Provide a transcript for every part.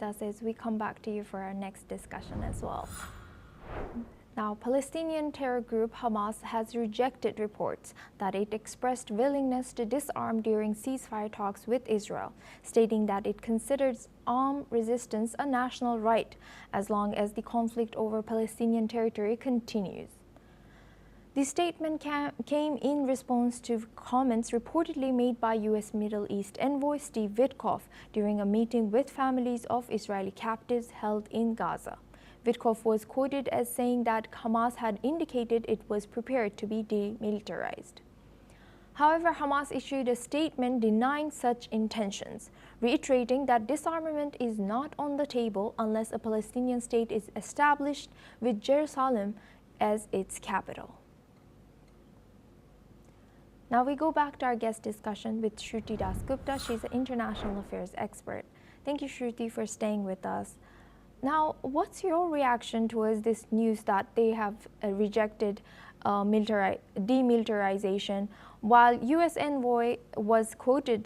us as we come back to you for our next discussion as well. Now, Palestinian terror group Hamas has rejected reports that it expressed willingness to disarm during ceasefire talks with Israel, stating that it considers armed resistance a national right as long as the conflict over Palestinian territory continues. The statement came in response to comments reportedly made by U.S. Middle East envoy Steve Witkoff during a meeting with families of Israeli captives held in Gaza. Witkoff was quoted as saying that Hamas had indicated it was prepared to be demilitarized. However, Hamas issued a statement denying such intentions, reiterating that disarmament is not on the table unless a Palestinian state is established with Jerusalem as its capital. Now we go back to our guest discussion with Shruti Dasgupta. She's an international affairs expert. Thank you, Shruti, for staying with us. Now, what's your reaction towards this news that they have rejected demilitarization, while U.S. envoy was noted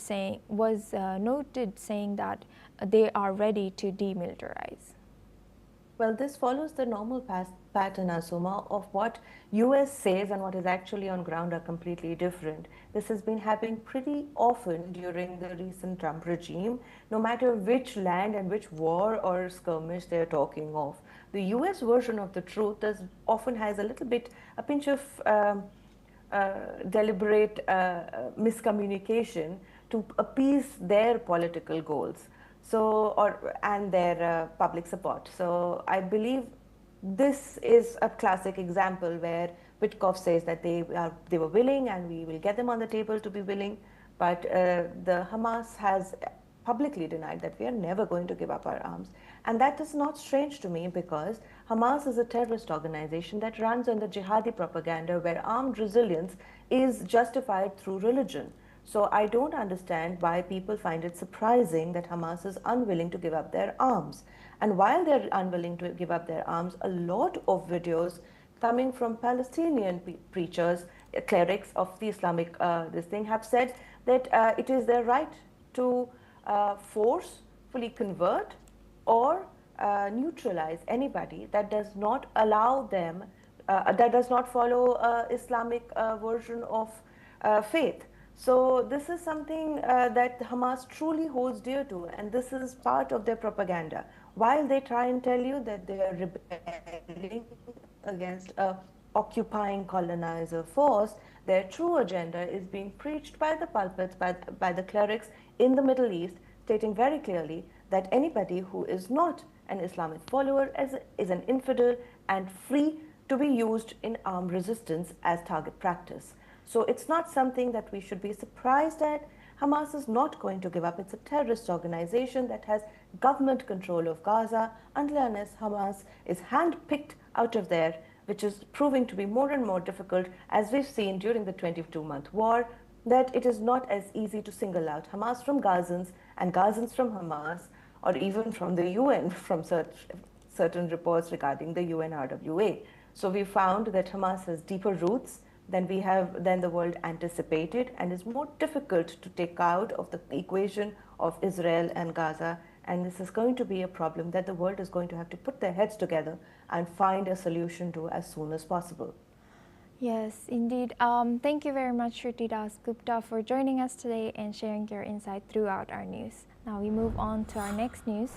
saying that they are ready to demilitarize? Well, this follows the normal pattern, Asuma, of what US says and what is actually on ground are completely different. This has been happening pretty often during the recent Trump regime, no matter which land and which war or skirmish they're talking of. The US version of the truth often has a pinch of deliberate miscommunication to appease their political goals. And their public support. So I believe this is a classic example where Witkoff says that they were willing and we will get them on the table to be willing, but the Hamas has publicly denied that we are never going to give up our arms. And that is not strange to me, because Hamas is a terrorist organization that runs on the jihadi propaganda where armed resilience is justified through religion. So I don't understand why people find it surprising that Hamas is unwilling to give up their arms. And while they're unwilling to give up their arms, a lot of videos coming from Palestinian preachers, clerics of the Islamic have said that it is their right to forcefully convert or neutralize anybody that does not allow them, that does not follow Islamic version of faith. So this is something that Hamas truly holds dear to, and this is part of their propaganda. While they try and tell you that they are rebelling against an occupying colonizer force, their true agenda is being preached by the pulpits, by the clerics in the Middle East, stating very clearly that anybody who is not an Islamic follower is an infidel and free to be used in armed resistance as target practice. So it's not something that we should be surprised at. Hamas is not going to give up. It's a terrorist organization that has government control of Gaza unless Hamas is handpicked out of there, which is proving to be more and more difficult, as we've seen during the 22-month war, that it is not as easy to single out Hamas from Gazans and Gazans from Hamas, or even from the UN, from certain reports regarding the UNRWA. So we found that Hamas has deeper roots than the world anticipated, and is more difficult to take out of the equation of Israel and Gaza. And this is going to be a problem that the world is going to have to put their heads together and find a solution to as soon as possible. Yes, indeed. Thank you very much, Shruti Dasgupta, for joining us today and sharing your insight throughout our news. Now we move on to our next news.